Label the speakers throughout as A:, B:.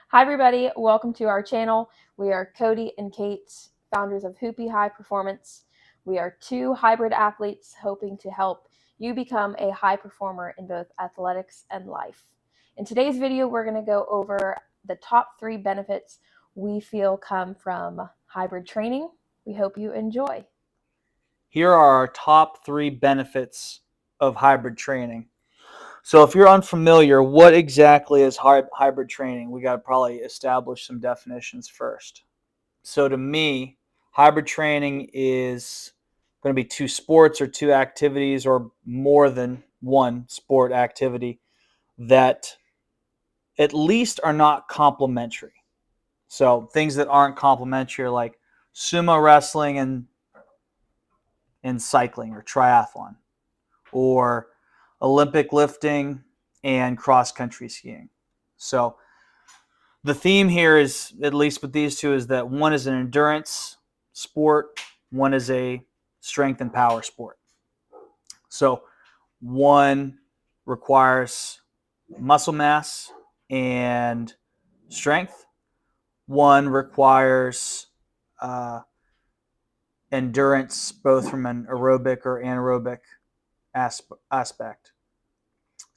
A: Hi everybody, welcome to our channel. We are Cody and Kate, founders of Hoopie High Performance. We are two hybrid athletes hoping to help you become a high performer in both athletics and life. In today's video, we're going to go over the top 3 benefits we feel come from hybrid training. We hope you enjoy.
B: Here are our top 3 benefits of hybrid training. So if you're unfamiliar, what exactly is hybrid training? We got to probably establish some definitions first. So to me, hybrid training is going to be 2 sports or 2 activities or more than one sport activity that at least are not complementary. So things that aren't complementary are like sumo wrestling and cycling or triathlon, or Olympic lifting and cross-country skiing. So the theme here is, at least with these two, is that one is an endurance sport, one is a strength and power sport. So one requires muscle mass and strength. One requires endurance, both from an aerobic or anaerobic aspect.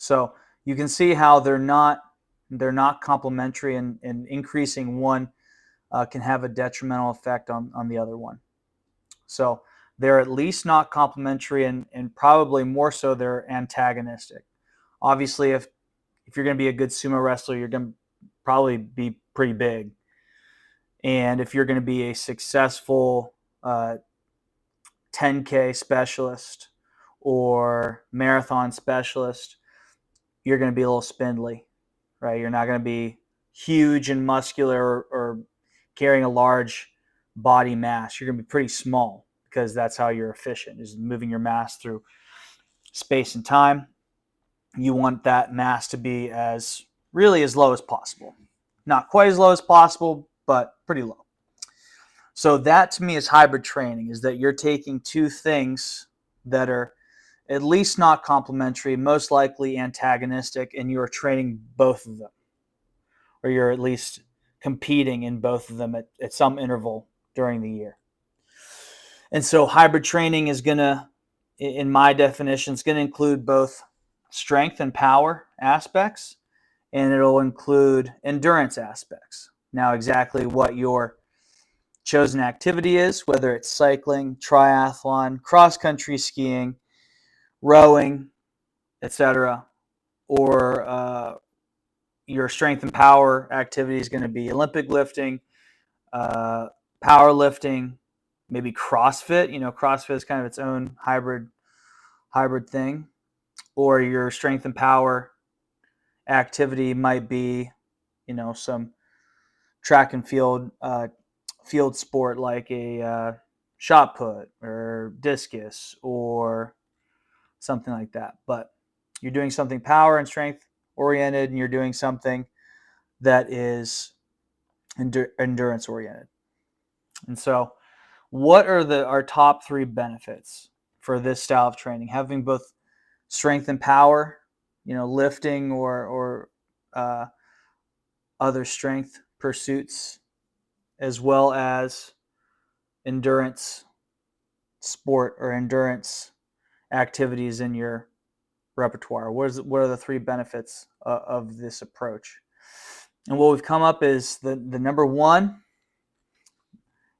B: So you can see how they're not complementary, and increasing one can have a detrimental effect on the other one. So they're at least not complementary, and probably more so they're antagonistic. Obviously, if you're going to be a good sumo wrestler, you're going to probably be pretty big. And if you're going to be a successful 10K specialist or marathon specialist, you're going to be a little spindly, right? You're not going to be huge and muscular or carrying a large body mass. You're going to be pretty small, because that's how you're efficient, is moving your mass through space and time. You want that mass to be as low as possible. Not quite as low as possible, but pretty low. So that to me is hybrid training, is that you're taking two things that are at least not complementary, most likely antagonistic, and you're training both of them, or you're at least competing in both of them at some interval during the year. And so hybrid training is going to, in my definition, it's going to include both strength and power aspects, and it'll include endurance aspects. Now, exactly what your chosen activity is, whether it's cycling, triathlon, cross-country skiing, rowing, etc., or your strength and power activity is going to be Olympic lifting, powerlifting, maybe CrossFit. CrossFit is kind of its own hybrid thing. Or your strength and power activity might be, some track and field sport, like a shot put or discus or something like that. But you're doing something power and strength oriented, and you're doing something that is endurance oriented. And so what are our top 3 benefits for this style of training? Having both strength and power, lifting or other strength pursuits, as well as endurance sport or endurance activities in your repertoire. What are the 3 benefits of this approach? And what we've come up is the number 1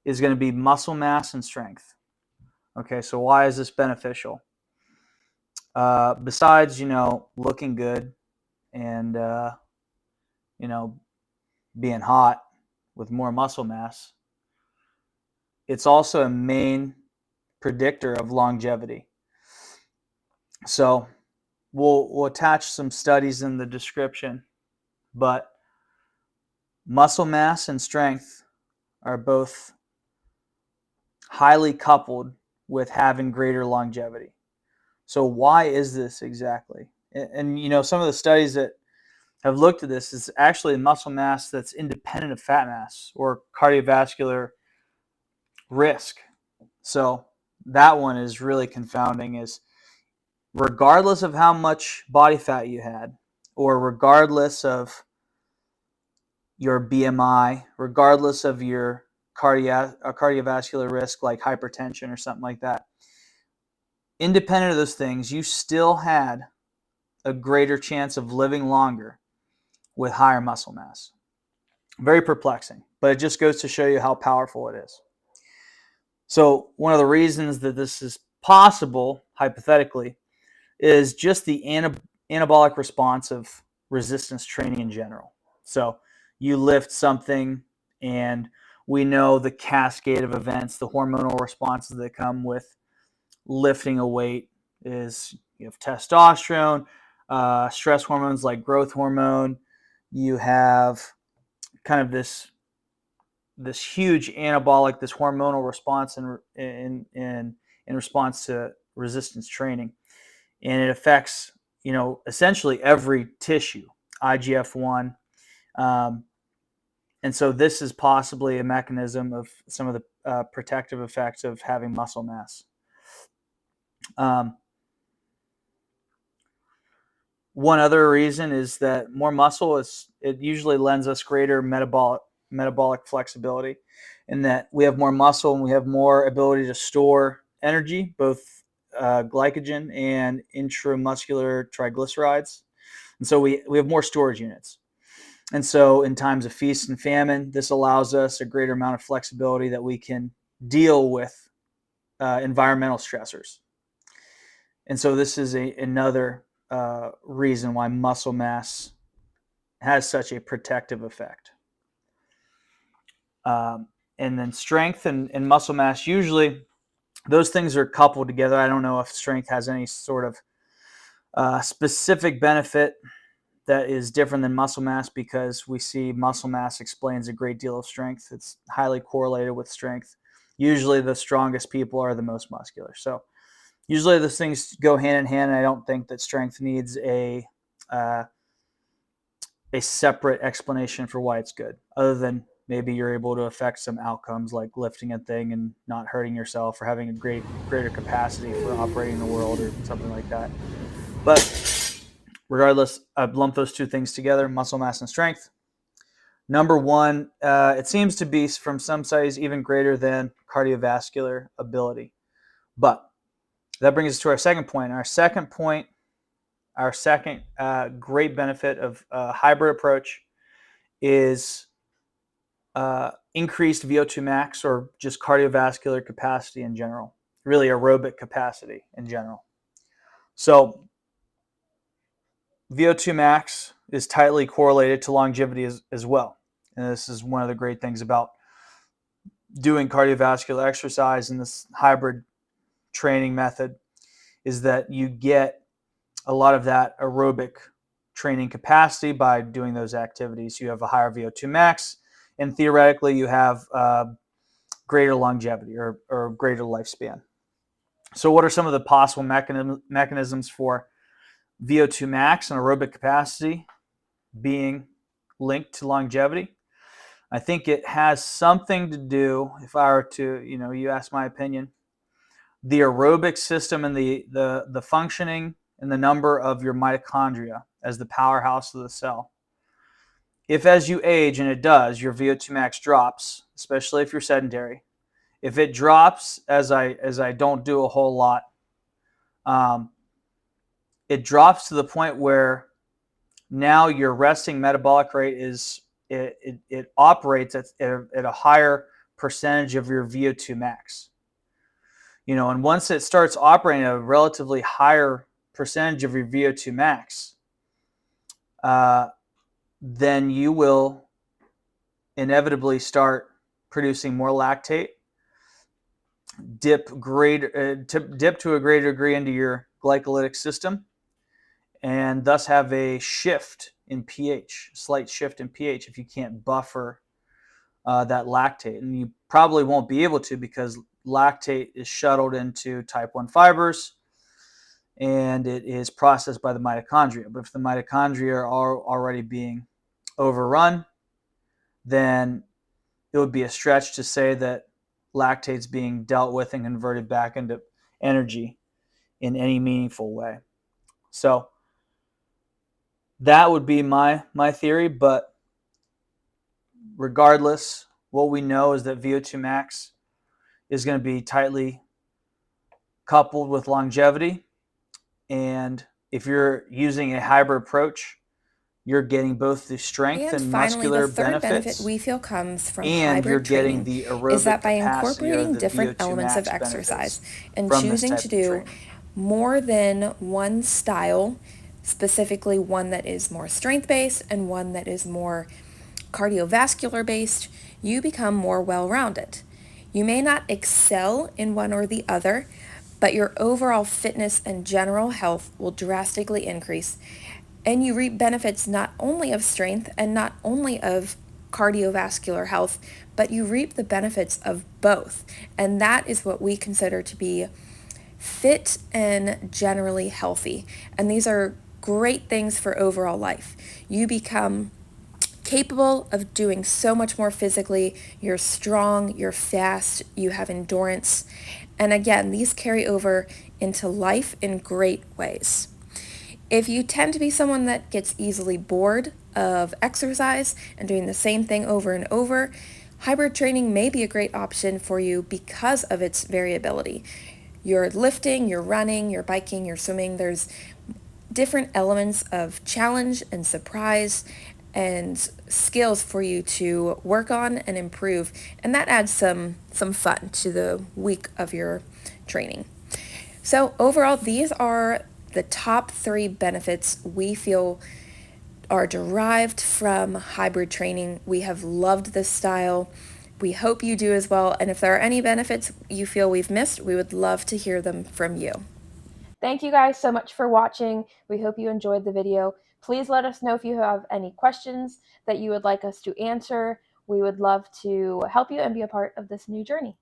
B: is going to be muscle mass and strength. Okay, so why is this beneficial? Besides, looking good and, being hot with more muscle mass, it's also a main predictor of longevity. So we'll attach some studies in the description, but muscle mass and strength are both highly coupled with having greater longevity. So why is this exactly? And some of the studies that have looked at this is actually muscle mass that's independent of fat mass or cardiovascular risk. So that one is really confounding, is regardless of how much body fat you had, or regardless of your BMI, regardless of your cardiovascular risk like hypertension or something like that. Independent of those things, you still had a greater chance of living longer with higher muscle mass. Very perplexing, but it just goes to show you how powerful it is. So one of the reasons that this is possible, hypothetically, is just the anabolic response of resistance training in general. So you lift something, and we know the cascade of events, the hormonal responses that come with lifting a weight is you have testosterone, stress hormones like growth hormone. You have kind of this huge anabolic, this hormonal response in response to resistance training, and it affects essentially every tissue, IGF-1, and so this is possibly a mechanism of some of the protective effects of having muscle mass. One other reason is that more muscle it usually lends us greater metabolic flexibility, in that we have more muscle and we have more ability to store energy, both glycogen and intramuscular triglycerides. And so we have more storage units. And so in times of feast and famine, this allows us a greater amount of flexibility that we can deal with environmental stressors. And so this is another reason why muscle mass has such a protective effect. And then strength and muscle mass, usually those things are coupled together. I don't know if strength has any sort of specific benefit that is different than muscle mass, because we see muscle mass explains a great deal of strength. It's highly correlated with strength. Usually the strongest people are the most muscular. So usually those things go hand in hand, and I don't think that strength needs a separate explanation for why it's good, other than maybe you're able to affect some outcomes like lifting a thing and not hurting yourself, or having a greater capacity for operating the world or something like that. But regardless, I've lumped those two things together, muscle mass and strength. Number one, it seems to be from some studies even greater than cardiovascular ability. But that brings us to our second point. Our second great benefit of a hybrid approach is increased VO2 max, or just cardiovascular capacity in general, really aerobic capacity in general. So VO2 max is tightly correlated to longevity as well. And this is one of the great things about doing cardiovascular exercise in this hybrid training method, is that you get a lot of that aerobic training capacity by doing those activities. You have a higher VO2 max, and theoretically you have greater longevity or greater lifespan. So what are some of the possible mechanisms for VO2 max and aerobic capacity being linked to longevity? I think it has something to do, if I were to, you ask my opinion, the aerobic system and the functioning and the number of your mitochondria as the powerhouse of the cell. If as you age, and it does, your VO2 max drops, especially if you're sedentary. If it drops as I don't do a whole lot, it drops to the point where now your resting metabolic rate it operates at a higher percentage of your VO2 max. And once it starts operating at a relatively higher percentage of your VO2 max, then you will inevitably start producing more lactate, dip to a greater degree into your glycolytic system, and thus have a shift in pH, slight shift in pH, if you can't buffer that lactate. And you probably won't be able to, because lactate is shuttled into type 1 fibers and it is processed by the mitochondria. But if the mitochondria are already being overrun, then it would be a stretch to say that lactate's being dealt with and converted back into energy in any meaningful way. So that would be my theory, but regardless, what we know is that VO2 max is going to be tightly coupled with longevity. And if you're using a hybrid approach, you're getting both the strength
C: And
B: and
C: finally, the
B: muscular
C: third benefit
B: benefits,
C: we feel comes from
B: and you're
C: hybrid
B: getting
C: training
B: the
C: is
B: aerobic
C: that by
B: capacity or
C: incorporating
B: the
C: different
B: VO2
C: elements of
B: max
C: exercise
B: benefits
C: and
B: from this
C: choosing
B: type
C: to
B: of
C: do
B: training.
C: more than one style, specifically one that is more strength-based and one that is more cardiovascular-based, you become more well-rounded. You may not excel in one or the other, but your overall fitness and general health will drastically increase, and you reap benefits not only of strength and not only of cardiovascular health, but you reap the benefits of both. And that is what we consider to be fit and generally healthy. And these are great things for overall life. You become capable of doing so much more physically. You're strong, you're fast, you have endurance. And again, these carry over into life in great ways. If you tend to be someone that gets easily bored of exercise and doing the same thing over and over, hybrid training may be a great option for you because of its variability. You're lifting, you're running, you're biking, you're swimming. There's different elements of challenge and surprise and skills for you to work on and improve, and that adds some fun to the week of your training. So overall, these are the top 3 benefits we feel are derived from hybrid training. We have loved this style. We hope you do as well, and if there are any benefits you feel we've missed, we would love to hear them from you.
A: Thank you guys so much for watching. We hope you enjoyed the video. Please let us know if you have any questions that you would like us to answer. We would love to help you and be a part of this new journey.